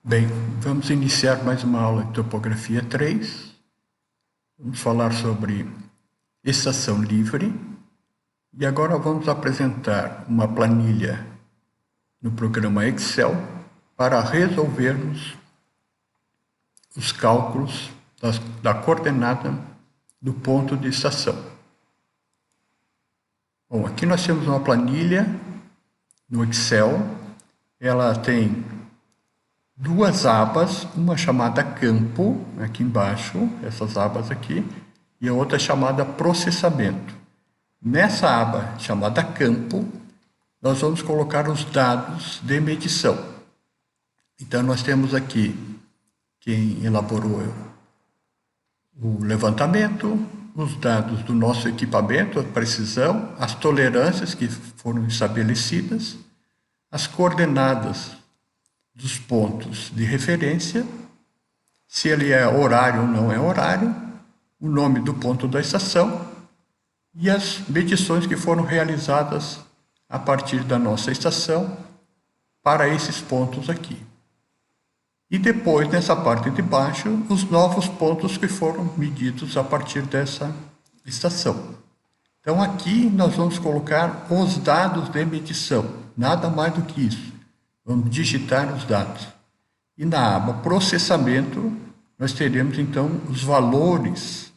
Bem, vamos iniciar mais uma aula de topografia 3. Vamos falar sobre estação livre. E agora vamos apresentar uma planilha no programa Excel para resolvermos os cálculos da coordenada do ponto de estação. Bom, aqui nós temos uma planilha no Excel. Ela tem duas abas, uma chamada campo, aqui embaixo, essas abas aqui, e a outra chamada processamento. Nessa aba chamada campo, nós vamos colocar os dados de medição. Então, nós temos aqui quem elaborou o levantamento, os dados do nosso equipamento, a precisão, as tolerâncias que foram estabelecidas, as coordenadas dos pontos de referência, se ele é horário ou não é horário, o nome do ponto da estação e as medições que foram realizadas a partir da nossa estação para esses pontos aqui. E depois, nessa parte de baixo, os novos pontos que foram medidos a partir dessa estação. Então, aqui nós vamos colocar os dados de medição, nada mais do que isso. Vamos digitar os dados. E na aba processamento, nós teremos então os valores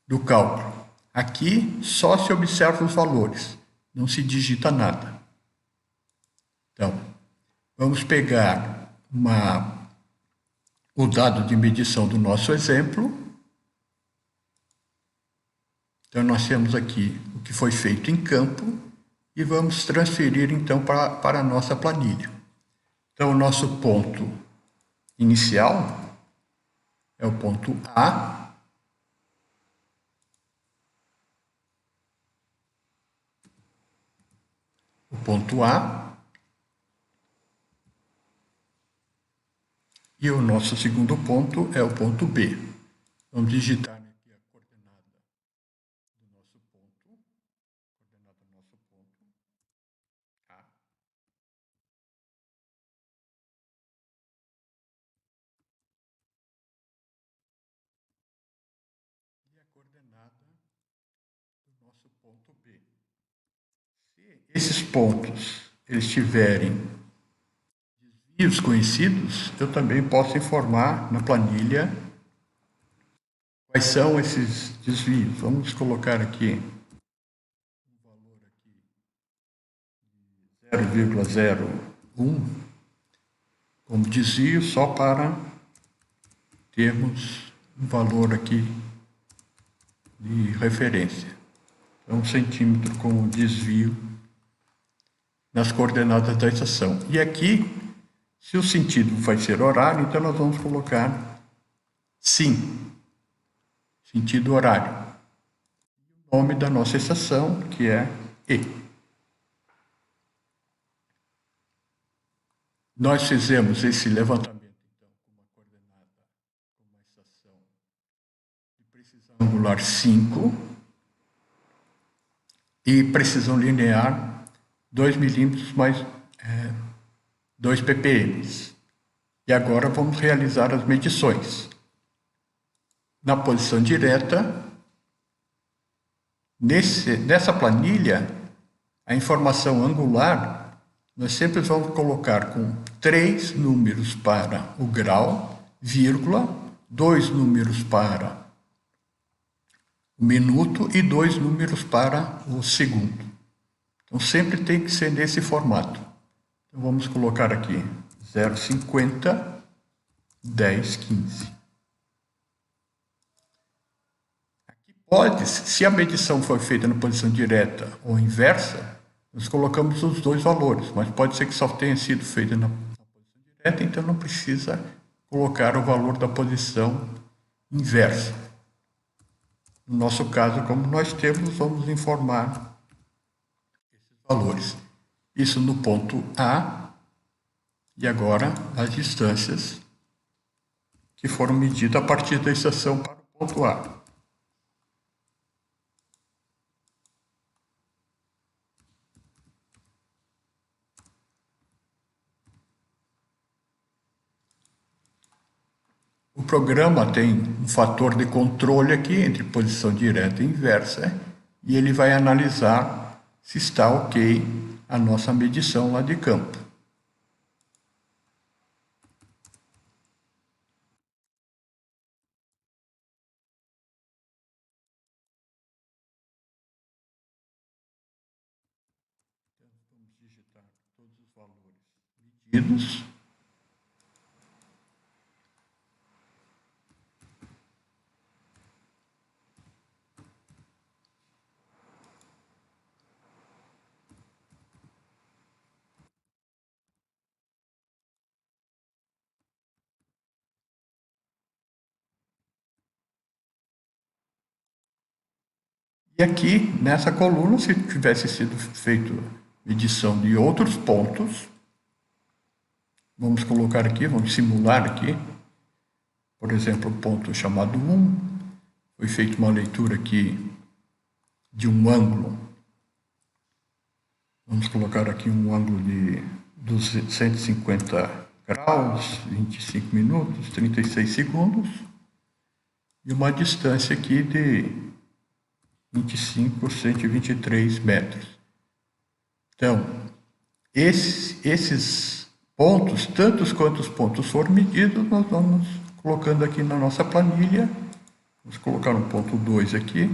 do cálculo. Aqui só se observa os valores, não se digita nada. Então, vamos pegar o dado de medição do nosso exemplo. Então, nós temos aqui o que foi feito em campo e vamos transferir então para a nossa planilha. Então, o nosso ponto inicial é o ponto A. O ponto A. E o nosso segundo ponto é o ponto B. Vamos digitar aqui a coordenada do nosso ponto. Coordenada do nosso ponto A. E a coordenada do nosso ponto B. Se esses pontos eles tiverem desvios conhecidos, eu também posso informar na planilha quais são esses desvios. Vamos colocar aqui um valor aqui de 0,01 como desvio só para termos um valor aqui de referência. Então, 1 centímetro como desvio nas coordenadas da estação. E aqui, se o sentido vai ser horário, então nós vamos colocar sim, sentido horário. O nome da nossa estação, que é E. Nós fizemos esse levantamento, então, com uma coordenada, com uma estação de precisão angular 5 e precisão linear 2 milímetros mais 2 ppm. E agora vamos realizar as medições. Na posição direta, nessa planilha, a informação angular, nós sempre vamos colocar com 3 números para o grau, vírgula, 2 números para o minuto e 2 números para o segundo. Então, sempre tem que ser nesse formato. Então, vamos colocar aqui 0,50, 10, 15. Aqui pode, se a medição for feita na posição direta ou inversa, nós colocamos os dois valores, mas pode ser que só tenha sido feita na posição direta, então não precisa colocar o valor da posição inversa. No nosso caso, como nós temos, vamos informar esses valores. Isso no ponto A, e agora as distâncias que foram medidas a partir da estação para o ponto A. programa tem um fator de controle aqui entre posição direta e inversa e ele vai analisar se está ok a nossa medição lá de campo. Vamos digitar todos os valores medidos. E aqui, nessa coluna, se tivesse sido feito medição de outros pontos, vamos colocar aqui, vamos simular aqui, por exemplo, o ponto chamado 1, foi feita uma leitura aqui de um ângulo, vamos colocar aqui um ângulo de 150 graus, 25 minutos, 36 segundos, e uma distância aqui de 123 metros. Então, esses pontos, tantos quantos pontos foram medidos, nós vamos colocando aqui na nossa planilha. Vamos colocar um ponto 2 aqui,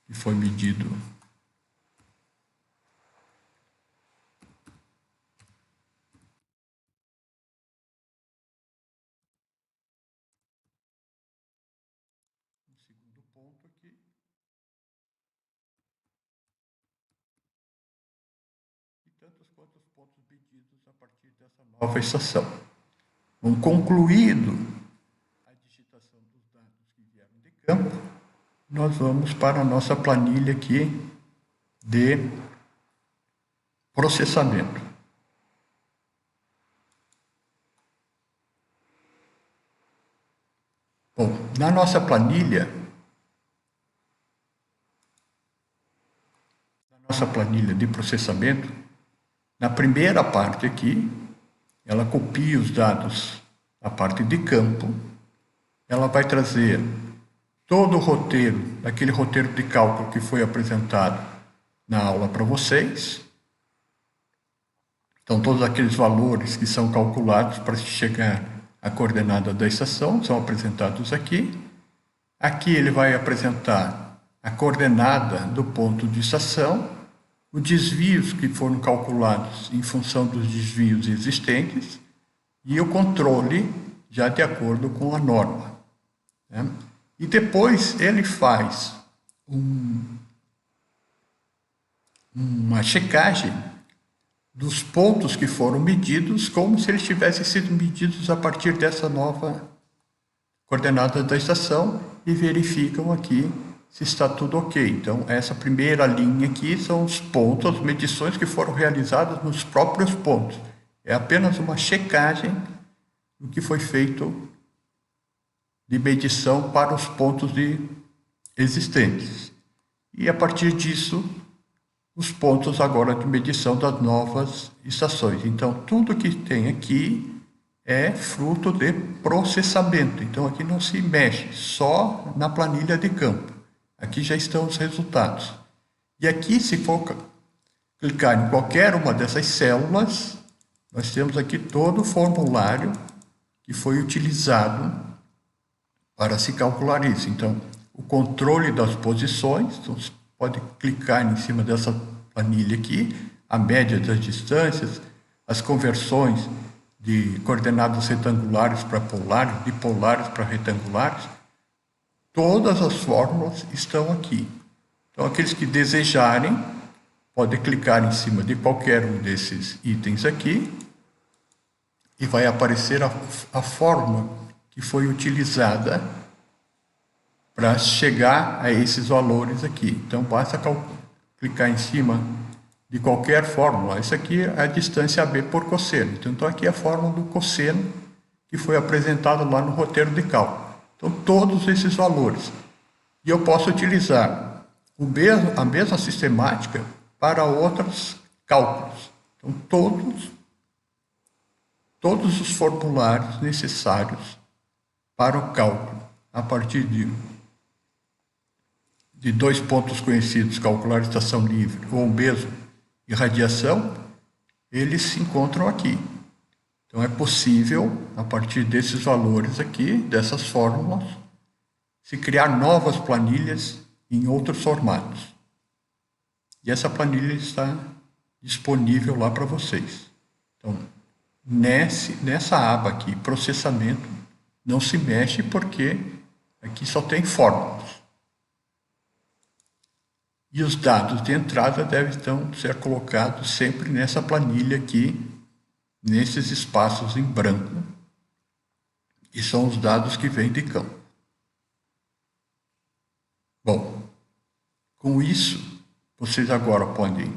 que foi medido. Um segundo ponto aqui. Tantos quantos pontos medidos a partir dessa nova estação. Concluído a digitação dos dados que vieram de campo, nós vamos para a nossa planilha aqui de processamento. Bom, na nossa planilha de processamento, na primeira parte aqui, ela copia os dados da parte de campo, ela vai trazer todo o roteiro, aquele roteiro de cálculo que foi apresentado na aula para vocês. Então, todos aqueles valores que são calculados para chegar à coordenada da estação são apresentados aqui. Aqui ele vai apresentar a coordenada do ponto de estação, os desvios que foram calculados em função dos desvios existentes e o controle já de acordo com a norma, né? E depois ele faz uma checagem dos pontos que foram medidos como se eles tivessem sido medidos a partir dessa nova coordenada da estação e verificam aqui se está tudo ok. Então, essa primeira linha aqui são os pontos, as medições que foram realizadas nos próprios pontos. É apenas uma checagem do que foi feito de medição para os pontos existentes. E, a partir disso, os pontos agora de medição das novas estações. Então, tudo que tem aqui é fruto de processamento. Então, aqui não se mexe, só na planilha de campo. Aqui já estão os resultados. E aqui, se for clicar em qualquer uma dessas células, nós temos aqui todo o formulário que foi utilizado para se calcular isso. Então, o controle das posições, então, você pode clicar em cima dessa planilha aqui, a média das distâncias, as conversões de coordenadas retangulares para polares, de polares para retangulares, todas as fórmulas estão aqui. Então, aqueles que desejarem, podem clicar em cima de qualquer um desses itens aqui e vai aparecer a fórmula que foi utilizada para chegar a esses valores aqui. Então, basta clicar em cima de qualquer fórmula. Essa aqui é a distância AB por cosseno. Então, aqui é a fórmula do cosseno que foi apresentada lá no roteiro de cálculo. Então, todos esses valores. E eu posso utilizar a mesma sistemática para outros cálculos. Então, todos os formulários necessários para o cálculo a partir de dois pontos conhecidos, calcular estação livre ou mesmo irradiação, eles se encontram aqui. Então é possível, a partir desses valores aqui, dessas fórmulas, se criar novas planilhas em outros formatos. E essa planilha está disponível lá para vocês. Então, nessa aba aqui, processamento, não se mexe porque aqui só tem fórmulas. E os dados de entrada devem então ser colocados sempre nessa planilha aqui, nesses espaços em branco, e são os dados que vêm de campo. Bom, com isso, vocês agora podem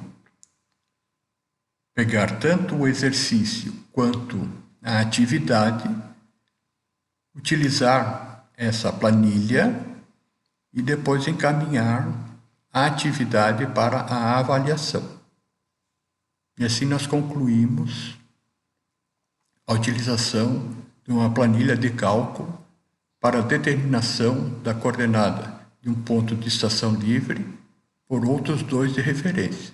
pegar tanto o exercício quanto a atividade, utilizar essa planilha e depois encaminhar a atividade para a avaliação. E assim nós concluímos a utilização de uma planilha de cálculo para a determinação da coordenada de um ponto de estação livre por outros dois de referência.